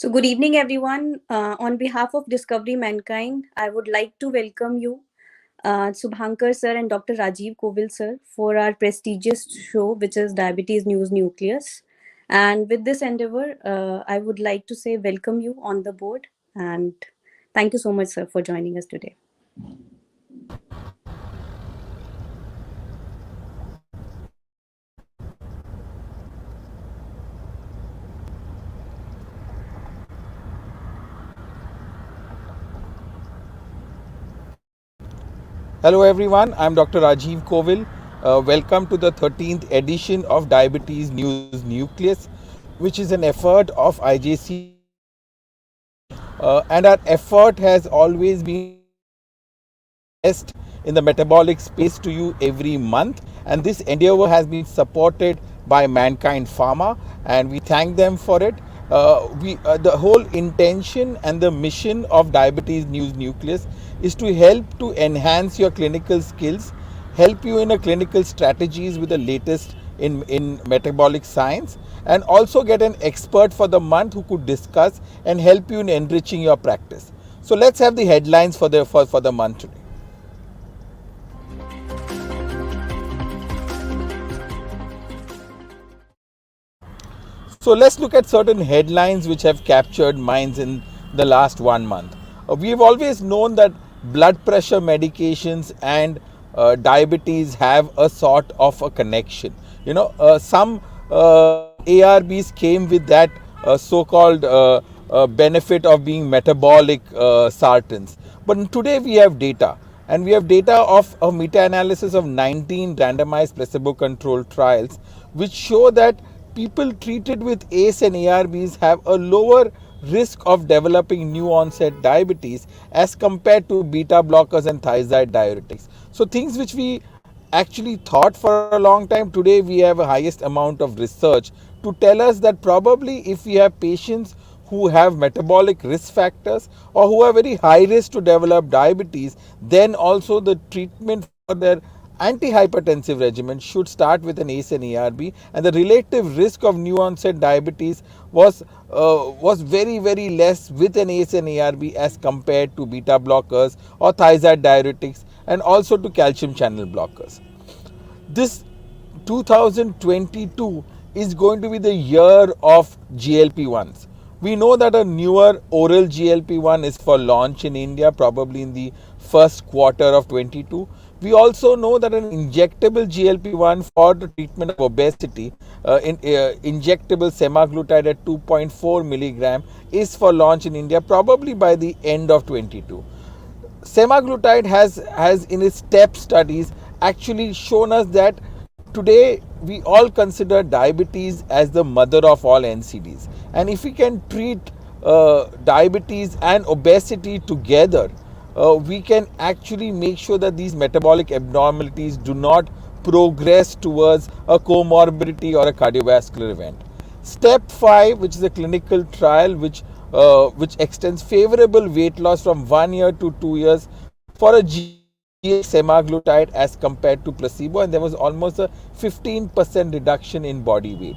So, good evening, everyone. On behalf of Discovery Mankind, I would like to welcome you, Subhankar sir and Dr. Rajiv Kovil sir, for our prestigious show, which is Diabetes News Nucleus. And with this endeavor, I would like to say welcome you on the board and thank you so much, sir, for joining us today. Hello everyone, I'm Dr. Rajiv Kovil. Welcome to the 13th edition of Diabetes News Nucleus, which is an effort of IJC. And our effort has always been to best in the metabolic space to you every month. And this endeavor has been supported by Mankind Pharma, and we thank them for it. The whole intention and the mission of Diabetes News Nucleus is to help to enhance your clinical skills, help you in a clinical strategies with the latest in metabolic science, and also get an expert for the month who could discuss and help you in enriching your practice. So let's have the headlines for the month today. So let's look at certain headlines which have captured minds in the last 1 month. We've always known that blood pressure medications and diabetes have a sort of a connection. Some ARBs came with that so-called benefit of being metabolic sartans. But today we have data, and we have data of a meta-analysis of 19 randomized placebo-controlled trials, which show that people treated with ACE and ARBs have a lower risk of developing new onset diabetes as compared to beta blockers and thiazide diuretics. So things which we actually thought for a long time, today we have a highest amount of research to tell us that probably if we have patients who have metabolic risk factors or who are very high risk to develop diabetes, then also the treatment for their antihypertensive regimen should start with an ACE and ARB, and the relative risk of new onset diabetes was very less with an ACE and ARB as compared to beta blockers or thiazide diuretics, and also to calcium channel blockers. This 2022 is going to be the year of GLP-1s. We know that a newer oral GLP-1 is for launch in India probably in the first quarter of 22. We also know that an injectable GLP-1 for the treatment of obesity, injectable semaglutide at 2.4 milligram, is for launch in India probably by the end of 22. Semaglutide has in its STEP studies actually shown us that today we all consider diabetes as the mother of all NCDs, and if we can treat diabetes and obesity together, we can actually make sure that these metabolic abnormalities do not progress towards a comorbidity or a cardiovascular event. Step 5, which is a clinical trial which extends favorable weight loss from 1 year to 2 years for a semaglutide as compared to placebo, and there was almost a 15% reduction in body weight.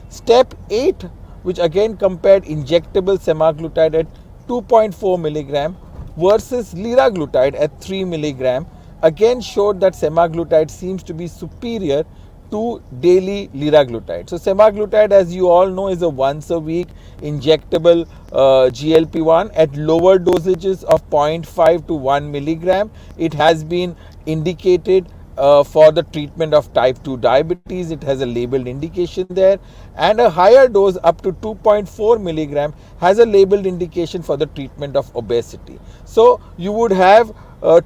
Step 8, which again compared injectable semaglutide at 2.4 milligram versus liraglutide at 3 milligram, again showed that semaglutide seems to be superior to daily liraglutide. So semaglutide, as you all know, is a once a week injectable GLP-1 at lower dosages of 0.5 to 1 milligram. It has been indicated for the treatment of type 2 diabetes. It has a labeled indication there, and a higher dose up to 2.4 milligram has a labeled indication for the treatment of obesity. So you would have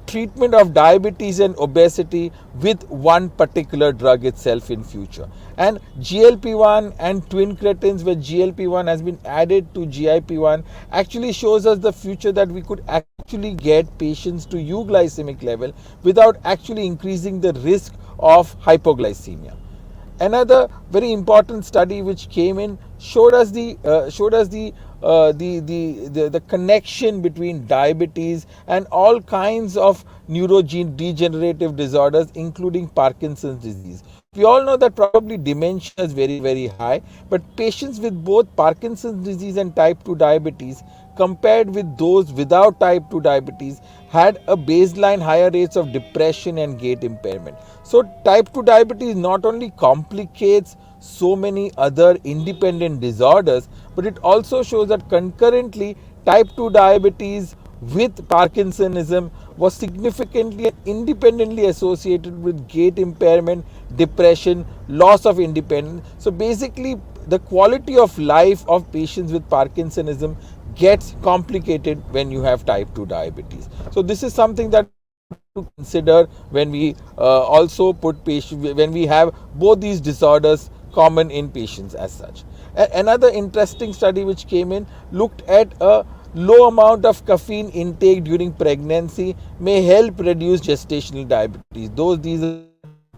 treatment of diabetes and obesity with one particular drug itself in future. And GLP-1 and twin cretins, where GLP-1 has been added to GIP-1, actually shows us the future that we could actually get patients to euglycemic level without actually increasing the risk of hypoglycemia. Another very important study which came in showed us the connection between diabetes and all kinds of neurodegenerative disorders, including Parkinson's disease. We all know that probably dementia is very, very high, but patients with both Parkinson's disease and type 2 diabetes, compared with those without type 2 diabetes, had a baseline higher rates of depression and gait impairment. So, type 2 diabetes not only complicates so many other independent disorders, but it also shows that concurrently type 2 diabetes with Parkinsonism was significantly and independently associated with gait impairment, depression, loss of independence. So basically, the quality of life of patients with Parkinsonism gets complicated when you have type 2 diabetes. So this is something that we have to consider when we also put patient, when we have both these disorders common in patients as such. Another interesting study which came in looked at a low amount of caffeine intake during pregnancy may help reduce gestational diabetes. Though these are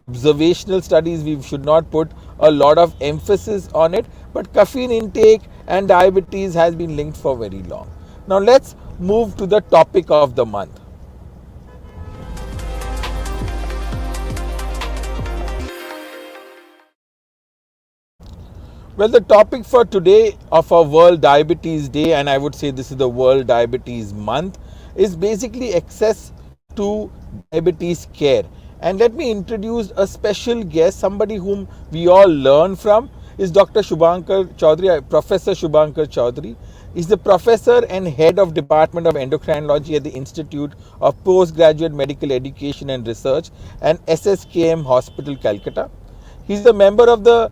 observational studies, we should not put a lot of emphasis on it, but caffeine intake and diabetes has been linked for very long. Now let's move to the topic of the month. Well, the topic for today of our World Diabetes Day, and I would say this is the World Diabetes Month, is basically access to diabetes care. And let me introduce a special guest, somebody whom we all learn from, is Dr. Shubhankar Chaudhary, Professor Shubhankar Chaudhary. He's the professor and head of Department of Endocrinology at the Institute of Postgraduate Medical Education and Research and SSKM Hospital, Calcutta. He's a member of the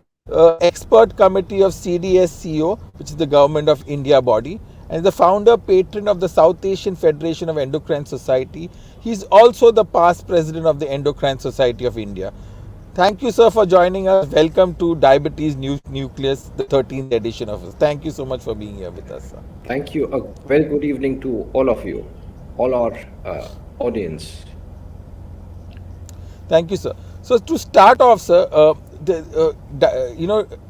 expert committee of CDSCO, which is the Government of India body, and the founder patron of the South Asian Federation of Endocrine Society. He's also the past president of the Endocrine Society of India. Thank you, sir, for joining us. Welcome to Diabetes Nucleus, the 13th edition of us. Thank you so much for being here with us, sir. Thank you. A very good evening to all of you, all our audience. Thank you, sir. So to start off, sir,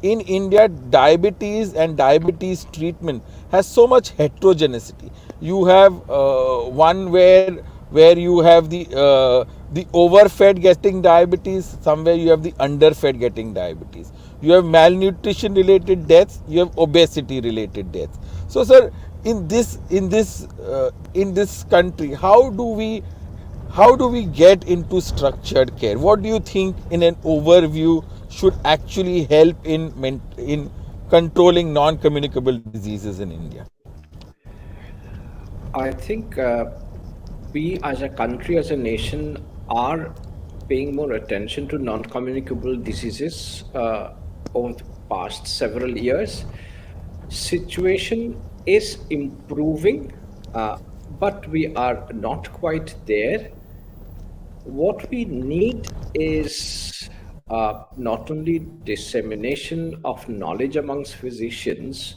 in India, diabetes and diabetes treatment has so much heterogeneity. You have one where you have the overfed getting diabetes, somewhere you have the underfed getting diabetes. You have malnutrition related deaths, you have obesity related deaths. So, sir, in this country, how do we get into structured care? What do you think, in an overview, should actually help in controlling non-communicable diseases in India? I think we as a country, as a nation, are paying more attention to non-communicable diseases over the past several years. Situation is improving, but we are not quite there. What we need is not only dissemination of knowledge amongst physicians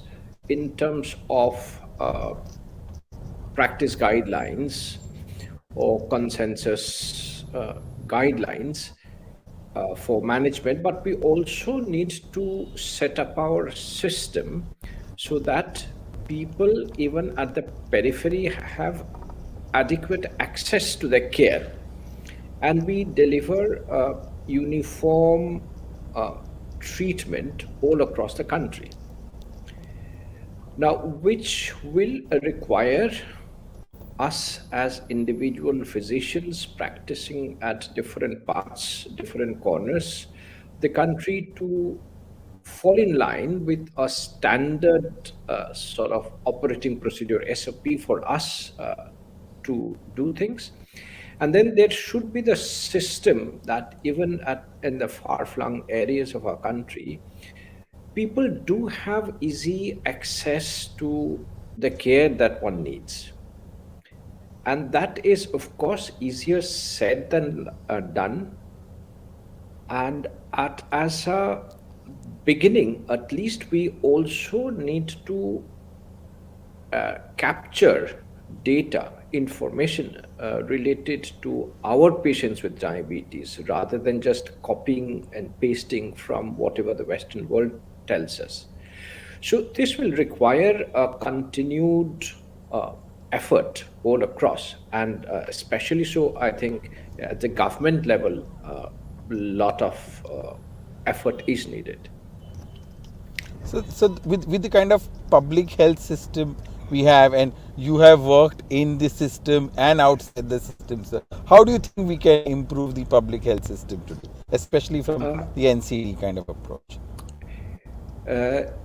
in terms of practice guidelines or consensus guidelines for management, but we also need to set up our system so that people, even at the periphery, have adequate access to the care, and we deliver uniform treatment all across the country. Now, which will require us as individual physicians practicing at different parts, different corners, the country to fall in line with a standard sort of operating procedure, SOP, for us to do things. And then there should be the system that even in the far-flung areas of our country, people do have easy access to the care that one needs. And that is, of course, easier said than done. And as a beginning, at least, we also need to capture data, information related to our patients with diabetes, rather than just copying and pasting from whatever the Western world tells us. So this will require a continued effort all across, and especially so, I think, at the government level, lot of effort is needed. So with the kind of public health system we have, and you have worked in the system and outside the system, sir, how do you think we can improve the public health system today, especially from the NCD kind of approach?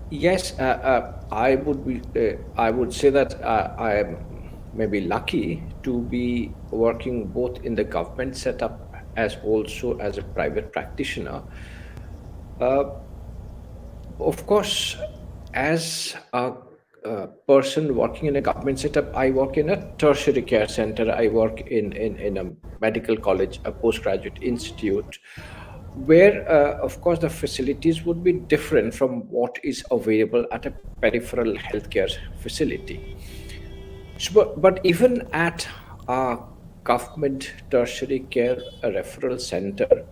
Yes, I would say that I am maybe lucky to be working both in the government setup as also as a private practitioner. Of course, as a person working in a government setup, I work in a tertiary care center. I work in a medical college, a postgraduate institute, where, of course, the facilities would be different from what is available at a peripheral healthcare facility. So, but even at a government tertiary care referral center,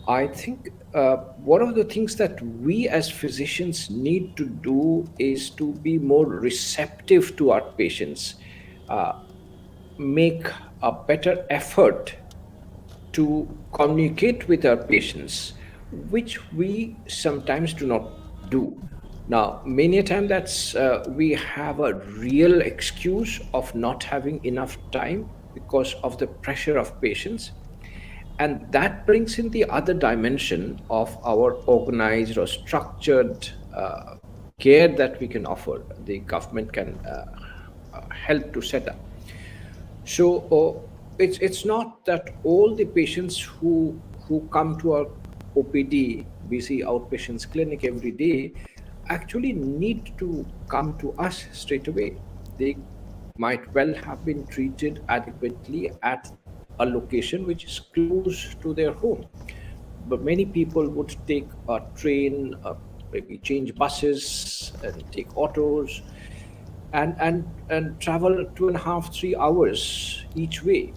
I think one of the things that we as physicians need to do is to be more receptive to our patients, uh, make a better effort to communicate with our patients, which we sometimes do not do. Now, many a time that's we have a real excuse of not having enough time because of the pressure of patients, and that brings in the other dimension of our organized or structured care that we can offer. The government can help to set up. So it's not that all the patients who come to our OPD, BC outpatients clinic every day, actually need to come to us straight away. They might well have been treated adequately at a location which is close to their home. But many people would take a train, maybe change buses and take autos, and travel 2.5, 3 hours each way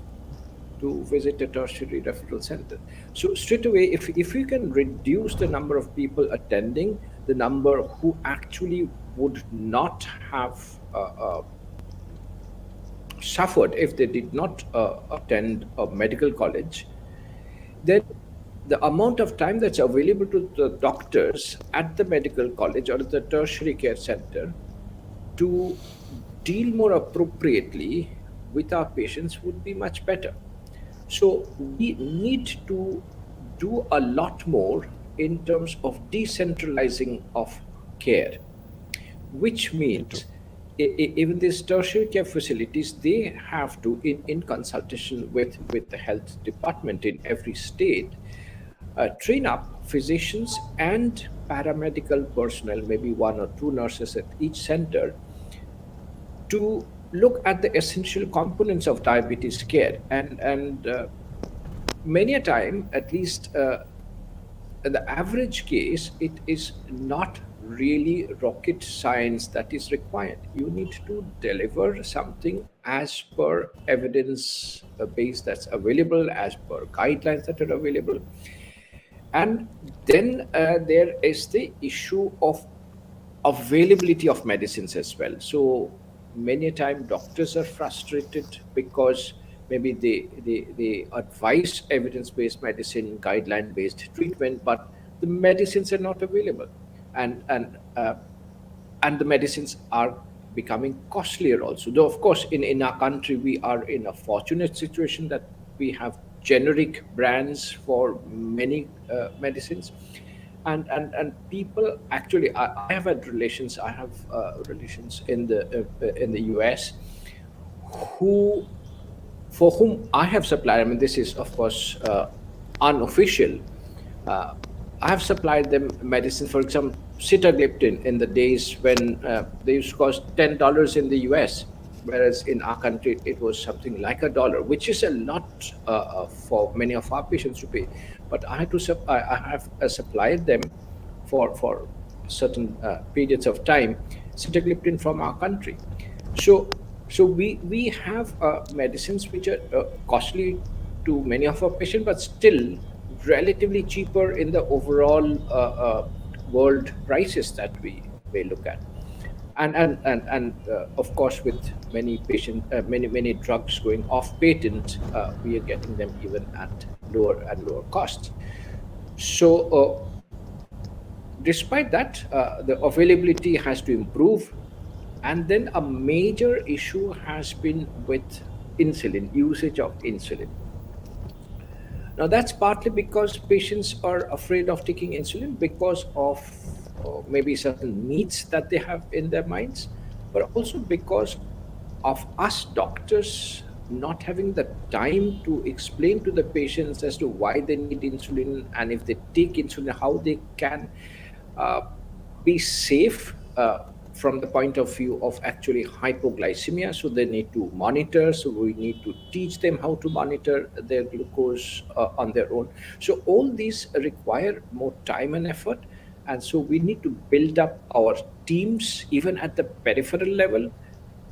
to visit a tertiary referral center. So straight away, if we can reduce the number of people attending, the number who actually would not have suffered if they did not attend a medical college, then the amount of time that's available to the doctors at the medical college or the tertiary care center to deal more appropriately with our patients would be much better. So we need to do a lot more in terms of decentralizing of care, which means even these tertiary care facilities, they have to, in consultation with the health department in every state, train up physicians and paramedical personnel, maybe one or two nurses at each center, to look at the essential components of diabetes care. And many a time, at least in the average case, it is not really rocket science that is required. You need to deliver something as per evidence base that's available, as per guidelines that are available. And then there is the issue of availability of medicines as well. So many a time doctors are frustrated because maybe they advise evidence-based medicine, guideline-based treatment, but the medicines are not available, and the medicines are becoming costlier also. Though of course in our country we are in a fortunate situation that we have generic brands for many medicines, and people actually, I have had relations. I have relations in the US who, for whom I have supplied. I mean, this is of course unofficial. Uh, I have supplied them medicine, for example, sitagliptin in the days when they used to cost $10 in the US, whereas in our country it was something like $1, which is a lot for many of our patients to pay. But I had to I have supplied them for certain periods of time sitagliptin from our country. So we have medicines which are costly to many of our patients, but still relatively cheaper in the overall world prices that we look at. And of course, with many drugs going off patent, we are getting them even at lower and lower costs. So, despite that, the availability has to improve. And then a major issue has been with insulin, usage of insulin. Now, that's partly because patients are afraid of taking insulin because of maybe certain needs that they have in their minds, but also because of us doctors not having the time to explain to the patients as to why they need insulin, and if they take insulin, how they can uh, be safe from the point of view of actually hypoglycemia. So they need to monitor. So we need to teach them how to monitor their glucose on their own. So all these require more time and effort. And so we need to build up our teams, even at the peripheral level,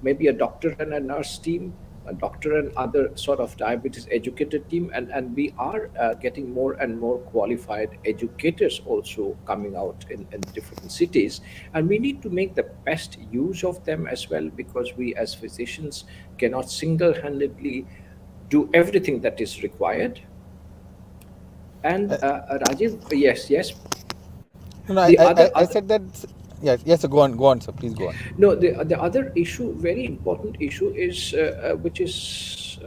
maybe a doctor and a nurse team, a doctor and other sort of diabetes educated team, and we are getting more and more qualified educators also coming out in different cities, and we need to make the best use of them as well, because we as physicians cannot single-handedly do everything that is required. And Rajiv, yes, yes, No, no, the other I other said that. Yes, yes. Sir, go on, sir. Please go on. no, the other issue, very important issue, is which is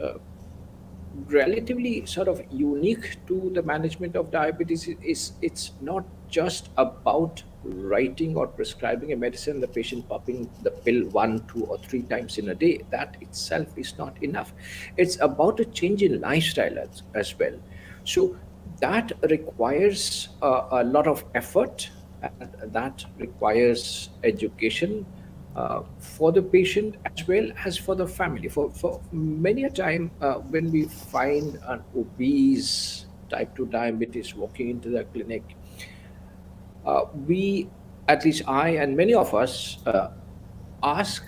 relatively sort of unique to the management of diabetes, is it's not just about writing or prescribing a medicine, the patient popping the pill 1, 2, or 3 times in a day. That itself is not enough. It's about a change in lifestyle as well. So that requires a lot of effort, and that requires education for the patient as well as for the family. For many a time, when we find an obese type 2 diabetes walking into the clinic, we, at least I and many of us, ask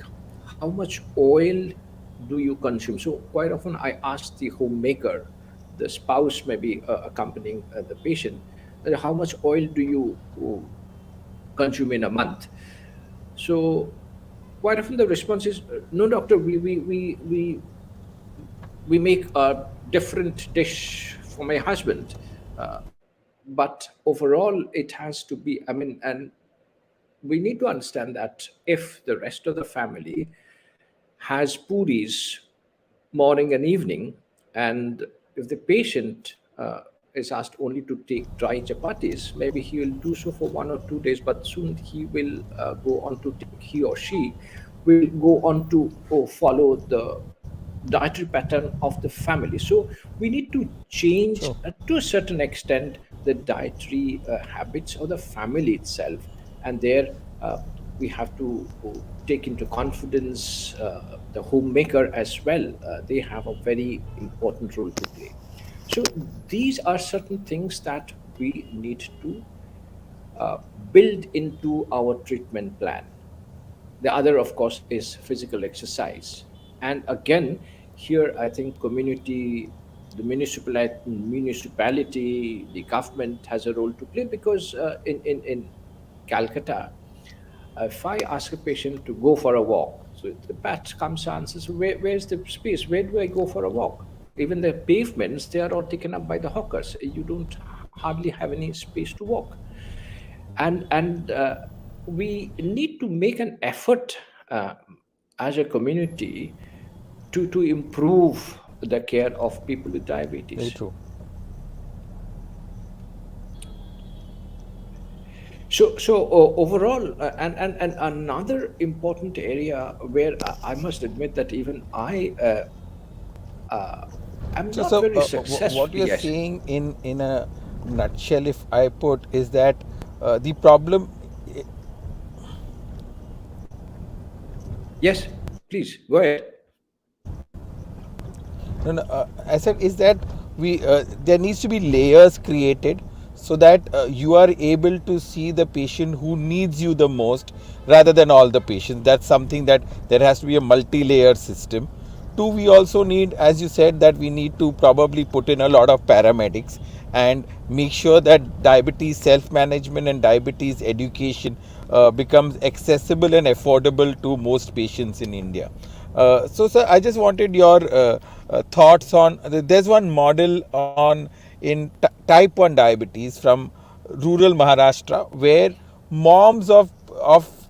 how much oil do you consume. So quite often I ask the homemaker, the spouse maybe accompanying the patient, how much oil do you consume in a month? So quite often the response is, no, doctor, we make a different dish for my husband. Uh, but overall, it has to be, I mean, and we need to understand that if the rest of the family has puris morning and evening, and if the patient is asked only to take dry chapatis, maybe he will do so for 1 or 2 days, but soon he will go on to take, he or she will go on to follow the dietary pattern of the family. So we need to change Sure. to a certain extent the dietary habits of the family itself, and there we have to take into confidence the homemaker as well. They have a very important role to play. So these are certain things that we need to uh, build into our treatment plan. The other, of course, is physical exercise. And again, here I think community, the municipality, the government has a role to play, because in Calcutta, if I ask a patient to go for a walk, so the bat comes and says, where's the space? Where do I go for a walk? Even the pavements, they are all taken up by the hawkers. You don't hardly have any space to walk. And we need to make an effort as a community to improve the care of people with Very diabetes. true. So overall, and another important area where I must admit that even I am So, not so very what successful. you're Yes, saying in a nutshell, if I put, is that the problem. yes, please go ahead. No, no, I said is that we there needs to be layers created so that you are able to see the patient who needs you the most rather than all the patients. That's something that there has to be a multi-layer system. Two, we also need, as you said, that we need to probably put in a lot of paramedics and make sure that diabetes self-management and diabetes education becomes accessible and affordable to most patients in India. So, sir, I just wanted your thoughts on. There's one model on in type 1 diabetes from rural Maharashtra, where moms of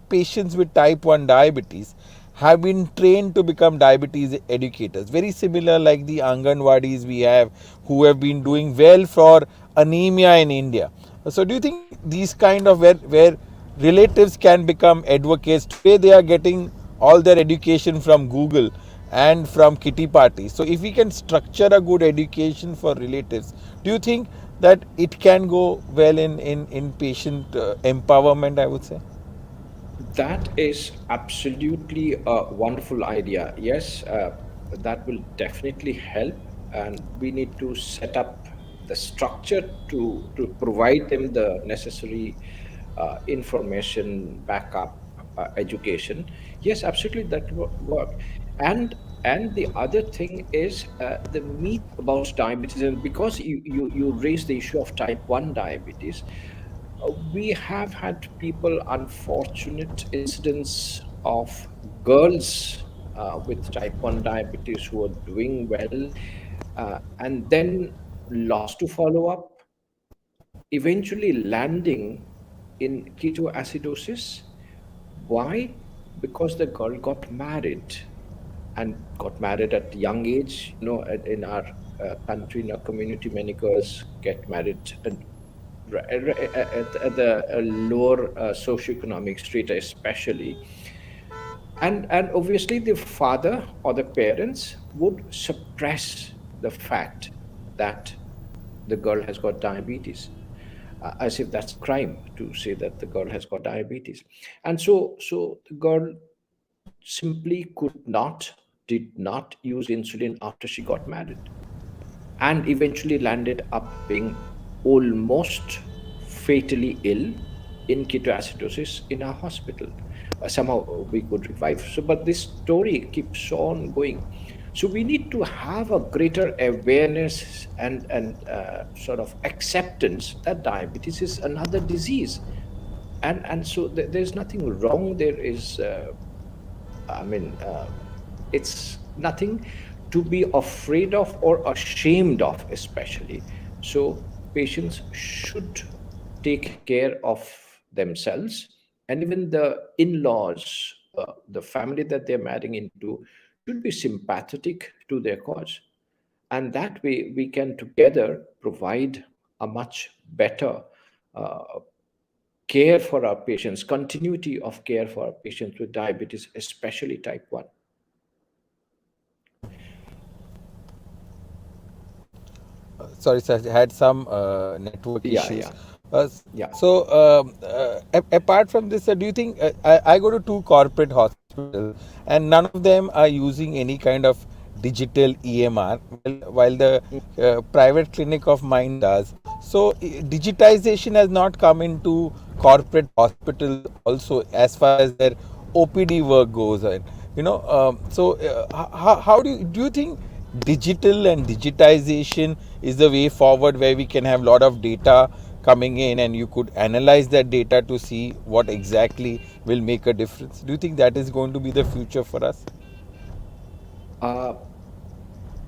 patients with type 1 diabetes have been trained to become diabetes educators. Very similar like the Anganwadis we have, who have been doing well for anemia in India. So do you think these kind of where relatives can become advocates? Today they are getting all their education from Google and from kitty parties. So if we can structure a good education for relatives, do you think that it can go well in patient empowerment, I would say? That is absolutely a wonderful idea. Yes, that will definitely help, and we need to set up the structure to provide them the necessary information, backup, education. Yes, absolutely, that will work. And and the other thing is the myth about diabetes, and because you raised the issue of type 1 diabetes, we have had people, unfortunate incidents of girls with type 1 diabetes who are doing well and then lost to follow up, eventually landing in ketoacidosis. Why? Because the girl got married, and got married at a young age. In our country, in our community, many girls get married at the lower socioeconomic strata, especially. And obviously, the father or the parents would suppress the fact that the girl has got diabetes, as if that's a crime to say that the girl has got diabetes. And so the girl simply did not use insulin after she got married, and eventually landed up being almost fatally ill in ketoacidosis in our hospital. Somehow we could revive. So, but this story keeps on going. So we need to have a greater awareness and sort of acceptance that diabetes is another disease, and so there's nothing wrong. There is I mean, it's nothing to be afraid of or ashamed of, especially. So, patients should take care of themselves, and even the in laws, the family that they're marrying into, should be sympathetic to their cause. And that way, we can together provide a much better uh, care for our patients, continuity of care for our patients with diabetes, especially type 1. Sorry, sir, I had some network Yeah, issues. yeah, Uh, yeah. apart from this, do you think I go to two corporate hospitals and none of them are using any kind of digital EMR, while the private clinic of mine does. So digitization has not come into corporate hospitals also as far as their OPD work goes. And how do you think digital and digitization is the way forward, where we can have a lot of data coming in and you could analyze that data to see what exactly will make a difference? Do you think that is going to be the future for us? Uh,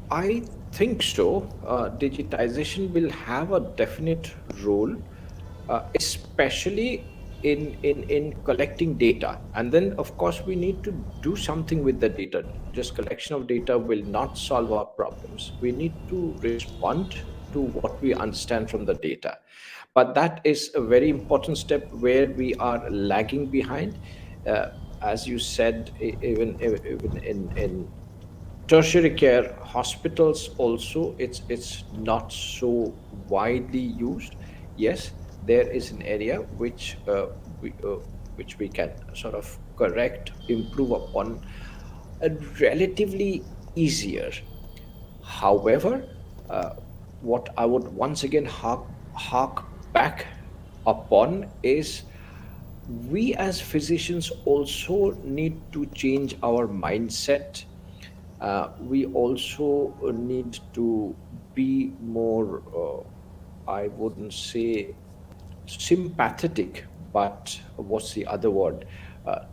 I think so. Digitization will have a definite role, especially in collecting data. And then, of course, we need to do something with the data. Just collection of data will not solve our problems. We need to respond to what we understand from the data. But that is a very important step where we are lagging behind. Uh, as you said, even in tertiary care hospitals also, it's not so widely used. Yes, there is an area which we can sort of correct, improve upon, relatively easier. However, what I would once again hark back upon is, we as physicians also need to change our mindset. We also need to be more, I wouldn't say sympathetic, but what's the other word?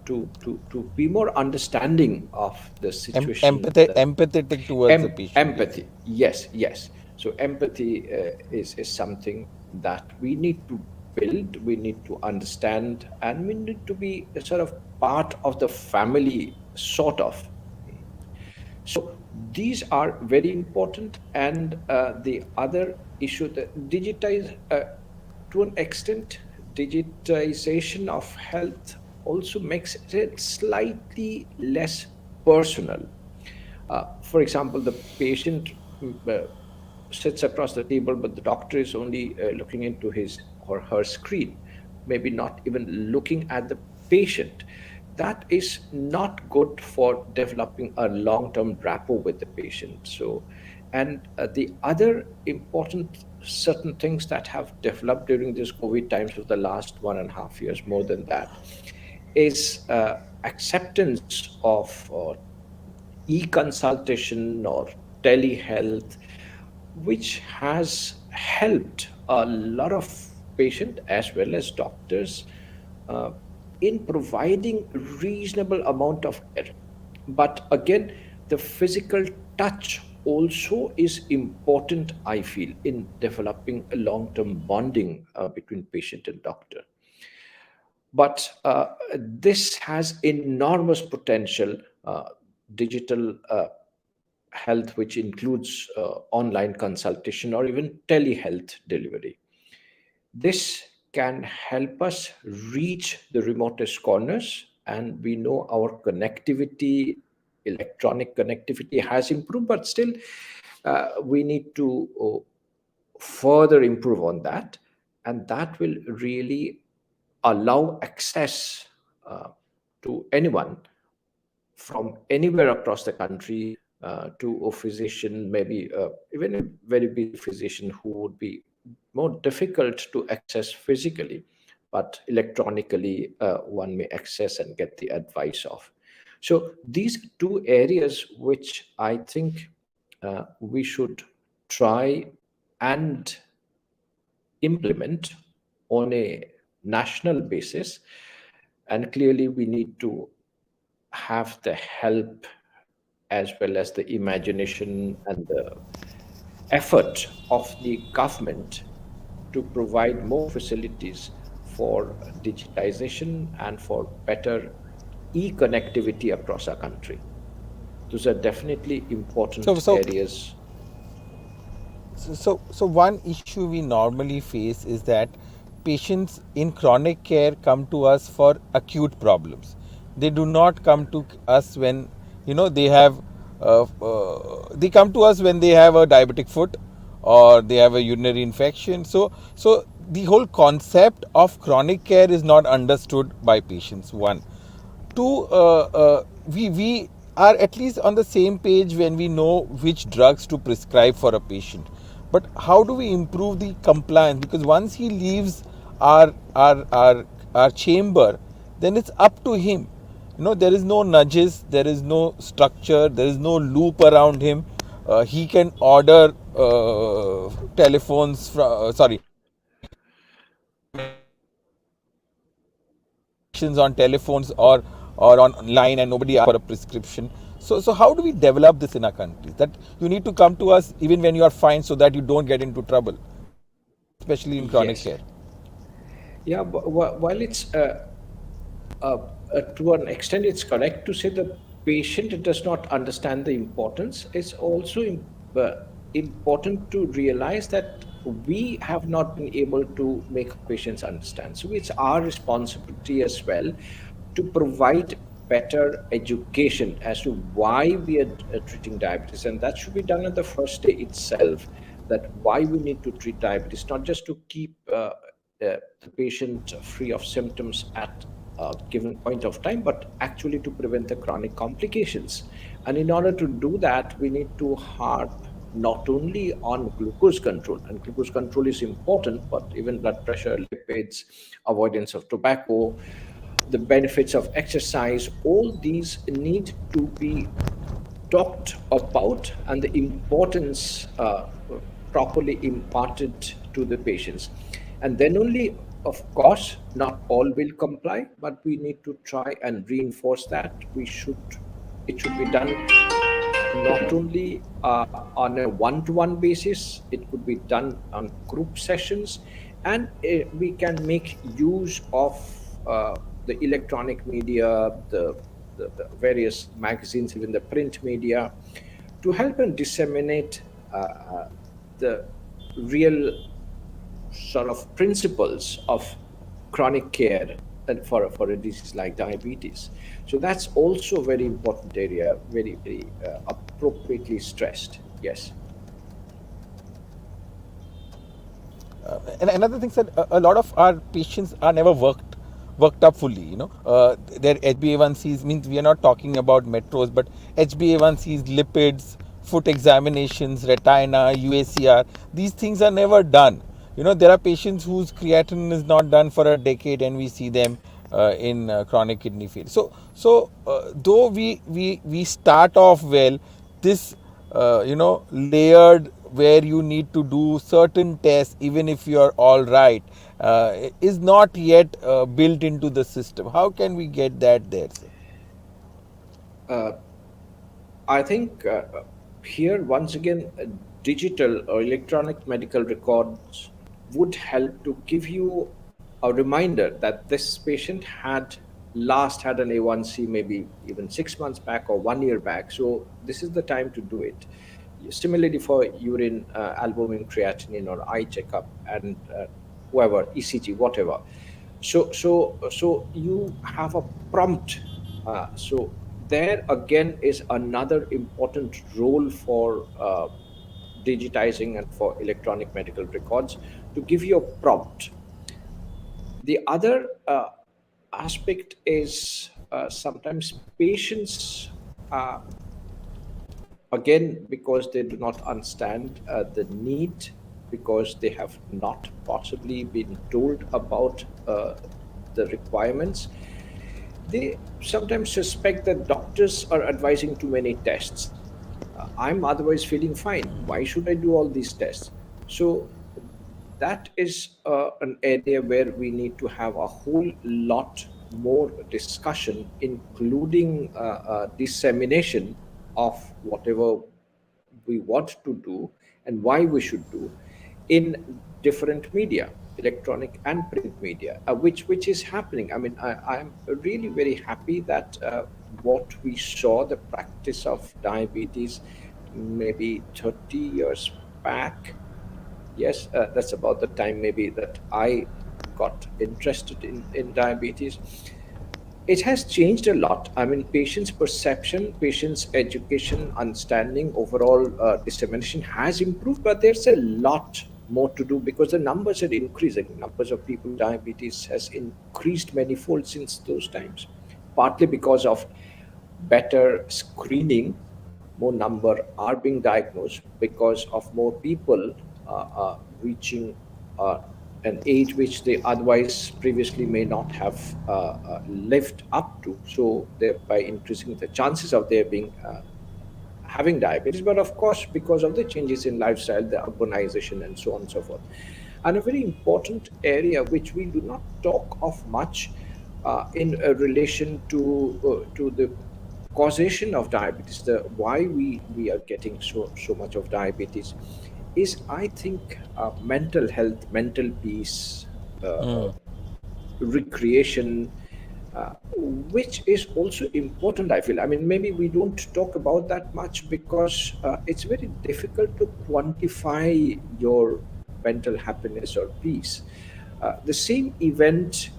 To be more understanding of the situation. Empathetic towards the patient, yes. Empathy, yes, yes. So empathy is something that we need to build, we need to understand, and we need to be a sort of part of the family, sort of. So these are very important. And the other issue, that to an extent, digitization of health also makes it slightly less personal. For example, the patient sits across the table, but the doctor is only looking into his or her screen, maybe not even looking at the patient. That is not good for developing a long term rapport with the patient. So, and the other important certain things that have developed during this COVID times of the last 1.5 years, more than that, is acceptance of e-consultation or telehealth, which has helped a lot of patient as well as doctors uh, in providing reasonable amount of care. But again, the physical touch also is important, I feel, in developing a long-term bonding between patient and doctor. But this has enormous potential. Digital health, which includes online consultation or even telehealth delivery. This can help us reach the remotest corners, and we know our connectivity, electronic connectivity has improved, but still we need to further improve on that, and that will really allow access to anyone from anywhere across the country to a physician, maybe even a very busy physician who would be more difficult to access physically, but electronically one may access and get the advice of. So these two areas which I think we should try and implement on a national basis. And clearly we need to have the help as well as the imagination and the effort of the government to provide more facilities for digitization and for better e-connectivity across our country. Those are definitely So, important so areas. So one issue we normally face is that patients in chronic care come to us for acute problems. They do not come to us when they have. They come to us when they have a diabetic foot or they have a urinary infection. So the whole concept of chronic care is not understood by patients. One, two, we are at least on the same page when we know which drugs to prescribe for a patient, but how do we improve the compliance? Because once he leaves our chamber, then it's up to him. There is no nudges, there is no structure, there is no loop around him. He can order telephones from sorry on telephones or online, and nobody asks for a prescription. So how do we develop this in our country, that you need to come to us even when you are fine so that you don't get into trouble, especially in chronic Yes. care? Yeah, while it's to an extent, it's correct to say the patient does not understand the importance. It's also important to realize that we have not been able to make patients understand. So it's our responsibility as well to provide better education as to why we are treating diabetes, and that should be done on the first day itself. That why we need to treat diabetes, not just to keep the patient free of symptoms at a given point of time, but actually to prevent the chronic complications. And in order to do that, we need to harp not only on glucose control, and glucose control is important, but even blood pressure, lipids, avoidance of tobacco, the benefits of exercise, all these need to be talked about, and the importance properly imparted to the patients. And then only, of course, not all will comply, but we need to try and reinforce that. It should be done not only on a one-to-one basis, it could be done on group sessions, and we can make use of the electronic media, the various magazines, even the print media, to help and disseminate the real sort of principles of chronic care and for a disease like diabetes. So that's also a very important area, very appropriately stressed. Yes. And another thing, sir, a lot of our patients are never worked up fully. Their HbA1cs, means we are not talking about metros, but HbA1cs, lipids, foot examinations, retina, UACR. These things are never done. There are patients whose creatinine is not done for a decade, and we see them in chronic kidney failure. So though we start off well, this layered, where you need to do certain tests even if you are all right, is not yet built into the system. How can we get that there, sir? Uh, I think here, once again, digital or electronic medical records would help to give you a reminder that this patient last had an A1C maybe even 6 months back or 1 year back. So this is the time to do it. Similarly, for urine, albumin, creatinine, or eye checkup, and whoever, ECG, whatever. So you have a prompt. So there again is another important role for digitizing and for electronic medical records, to give you a prompt. The other aspect is sometimes patients, again, because they do not understand the need, because they have not possibly been told about the requirements, they sometimes suspect that doctors are advising too many tests. I'm otherwise feeling fine. Why should I do all these tests? So that is an area where we need to have a whole lot more discussion, including dissemination of whatever we want to do and why we should do in different media, electronic and print media, which is happening. I mean, I'm really very happy that what we saw, the practice of diabetes maybe 30 years back. Yes, that's about the time maybe that I got interested in diabetes. It has changed a lot. I mean, patients' perception, patients' education, understanding, overall dissemination has improved, but there's a lot more to do because the numbers are increasing. Numbers of people with diabetes has increased manifold since those times, partly because of better screening. More number are being diagnosed because of more people reaching uh, an age which they otherwise previously may not have lived up to. So thereby increasing the chances of their being having diabetes, but of course, because of the changes in lifestyle, the urbanization, and so on and so forth. And a very important area which we do not talk of much in relation to the causation of diabetes, the why we are getting so much of diabetes, is, I think, mental health, mental peace, Mm. recreation, which is also important, I feel. I mean, maybe we don't talk about that much because it's very difficult to quantify your mental happiness or peace. The same event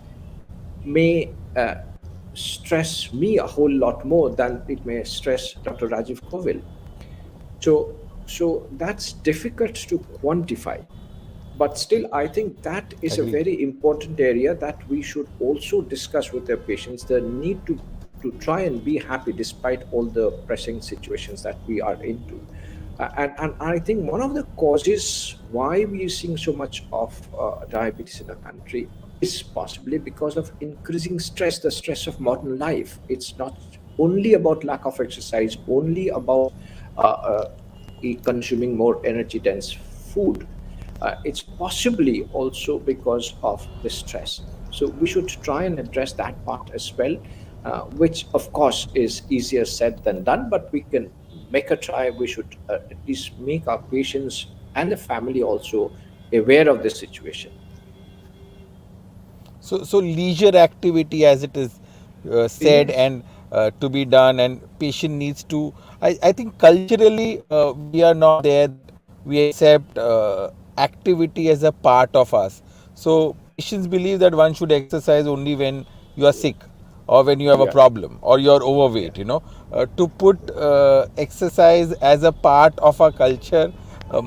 may stress me a whole lot more than it may stress Dr. Rajiv Kovil. So that's difficult to quantify, but still, I think that is a Agreed. very important area that we should also discuss with their patients, the need to try and be happy despite all the pressing situations that we are into. And I think one of the causes why we are seeing so much of diabetes in the country is possibly because of increasing stress, the stress of modern life. It's not only about lack of exercise, only about uh, uh, consuming more energy dense food. It's possibly also because of the stress. So we should try and address that part as well, which of course is easier said than done, but we can make a try. We should at least make our patients and the family also aware of the situation. So leisure activity, as it is said, Yes. and to be done, and patient needs to. I think culturally we are not there that we accept activity as a part of us. So patients believe that one should exercise only when you are sick, or when you have a Yeah. problem, or you are Yeah. overweight. To put exercise as a part of our culture,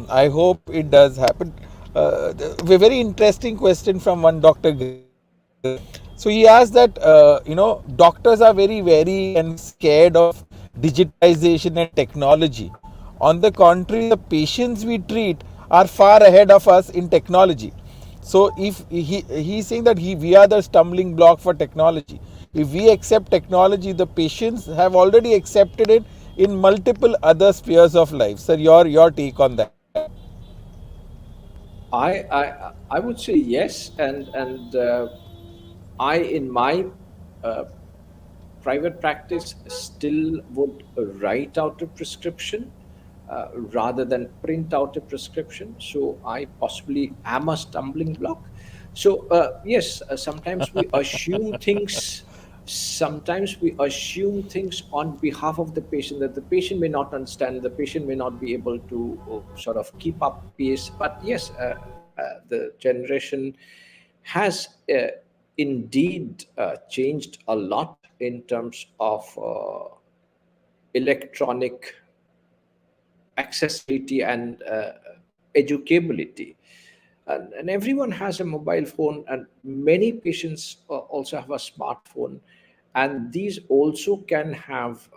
I hope it does happen. A very interesting question from one Dr. So he asked that doctors are very wary and scared of digitization and technology. On the contrary, the patients we treat are far ahead of us in technology. So if he's saying that we are the stumbling block for technology. If we accept technology, the patients have already accepted it in multiple other spheres of life. Sir, your take on that? I would say yes, and I in my uh, private practice still would write out a prescription rather than print out a prescription. So I possibly am a stumbling block. So yes, sometimes we assume things. Sometimes we assume things on behalf of the patient that the patient may not understand, the patient may not be able to sort of keep up pace. But yes, the generation has indeed changed a lot in terms of electronic accessibility and educability. And everyone has a mobile phone, and many patients also have a smartphone. And these also can have,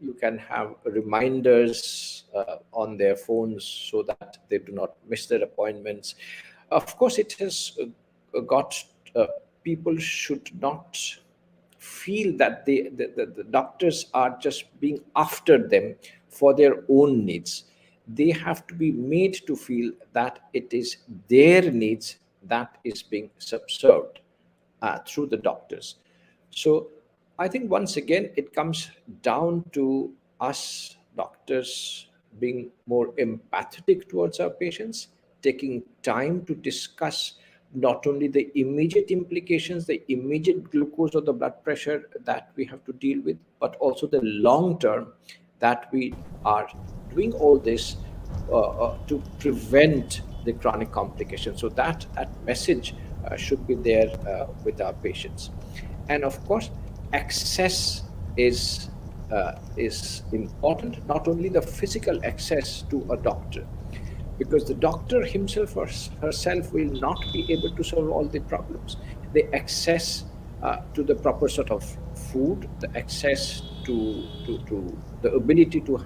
you can have reminders on their phones so that they do not miss their appointments. Of course, it has got people should not feel that the doctors are just being after them for their own needs. They have to be made to feel that it is their needs that is being subserved through the doctors. So I think once again it comes down to us doctors being more empathetic towards our patients, taking time to discuss not only the immediate implications, the immediate glucose or the blood pressure that we have to deal with, but also the long term, that we are doing all this to prevent the chronic complications. So that message should be there with our patients. And of course, access is important. Not only the physical access to a doctor, because the doctor himself or herself will not be able to solve all the problems. The access to the proper sort of food, the access to the ability to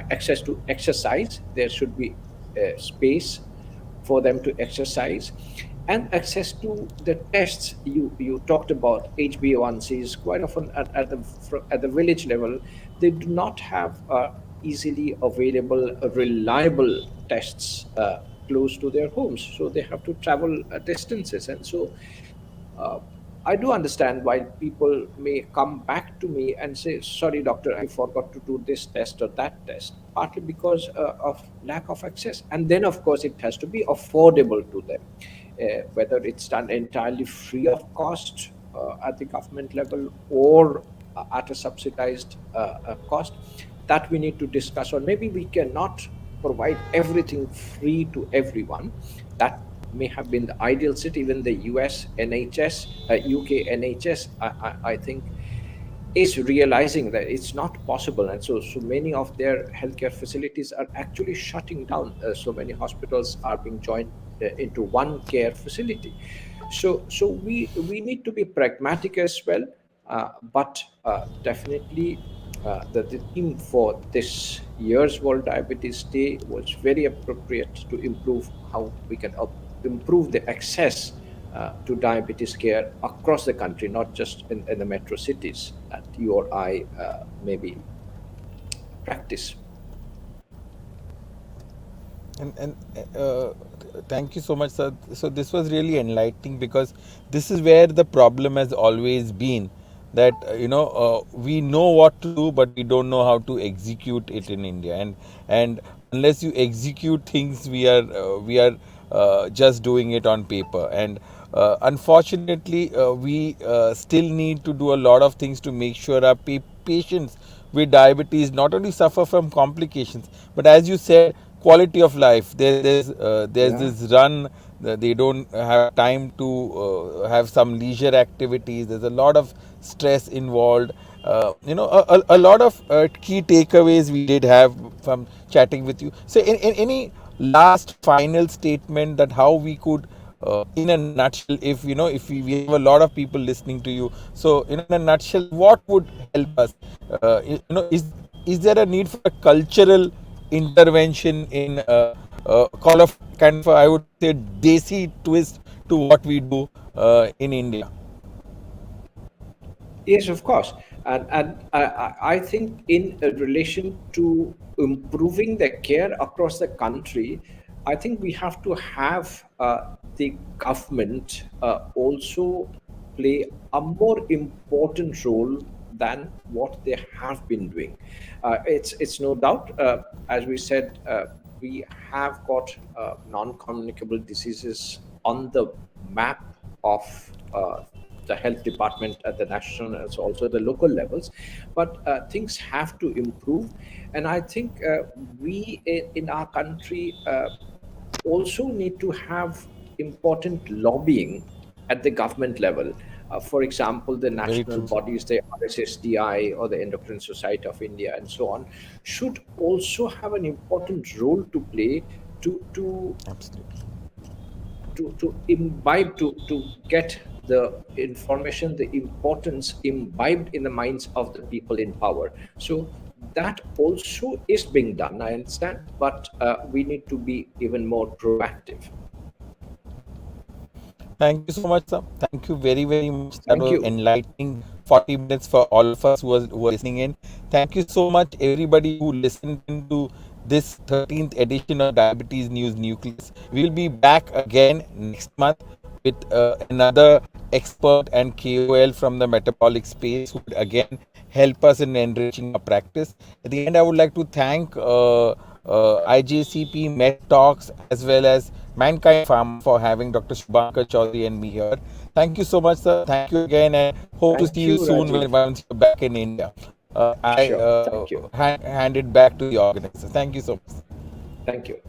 access to exercise. There should be space for them to exercise, and access to the tests. You talked about HbA1cs. Quite often at the village level, they do not have easily available reliable tests close to their homes, so they have to travel distances. And so uh, I do understand why people may come back to me and say, "Sorry, doctor, I forgot to do this test or that test," partly because of lack of access. And then, of course, it has to be affordable to them, whether it's done entirely free of cost at the government level, or at a subsidized cost. That we need to discuss. Or maybe we cannot provide everything free to everyone. That may have been the ideal set. Even the US NHS, UK NHS, I think, is realizing that it's not possible. And so many of their healthcare facilities are actually shutting down. So many hospitals are being joined into one care facility. So we need to be pragmatic as well. But definitely the theme for this year's World Diabetes Day was very appropriate to improve how we can improve the access to diabetes care across the country, not just in the metro cities that you or I maybe practice. And thank you so much, sir. So this was really enlightening, because this is where the problem has always been. that we know what to do, but we don't know how to execute it in India. And unless you execute things, we are just doing it on paper. And unfortunately, we still need to do a lot of things to make sure our patients with diabetes not only suffer from complications, but as you said, quality of life. There's Yeah. this run. They don't have time to have some leisure activities. There's a lot of stress involved. A lot of key takeaways we did have from chatting with you. So, in any last final statement that how we could, in a nutshell, if we have a lot of people listening to you, so in a nutshell, what would help us? Is there a need for a cultural intervention in call of kind of I would say desi twist to what we do in India? Yes, of course. And I think in relation to improving the care across the country, I think we have to have the government also play a more important role than what they have been doing. It's no doubt, as we said, we have got non-communicable diseases on the map of the health department at the national as also the local levels, but things have to improve. And I think we in our country also need to have important lobbying at the government level. For example, the Very national true, sir. bodies, the RSSDI or the Endocrine Society of India, and so on, should also have an important role to play to to Absolutely. to imbibe to get the information, the importance imbibed in the minds of the people in power. So that also is being done, I understand, but we need to be even more proactive. Thank you so much, sir. Thank you very, very much. That Thank was you. enlightening 40 minutes for all of us who are listening in. Thank you so much, everybody who listened into this 13th edition of Diabetes News Nucleus. We will be back again next month with another expert and KOL from the metabolic space who would again help us in enriching our practice. At the end, I would like to thank IJCP, Met Talks, as well as Mankind Pharma for having Dr. Shubhankar Chaudhary and me here. Thank you so much, sir. Thank you again, and hope to see Thank you you, soon Rajiv. once you're back in India. I Sure. Thank you. hand it back to the organizer. Thank you so much. Thank you.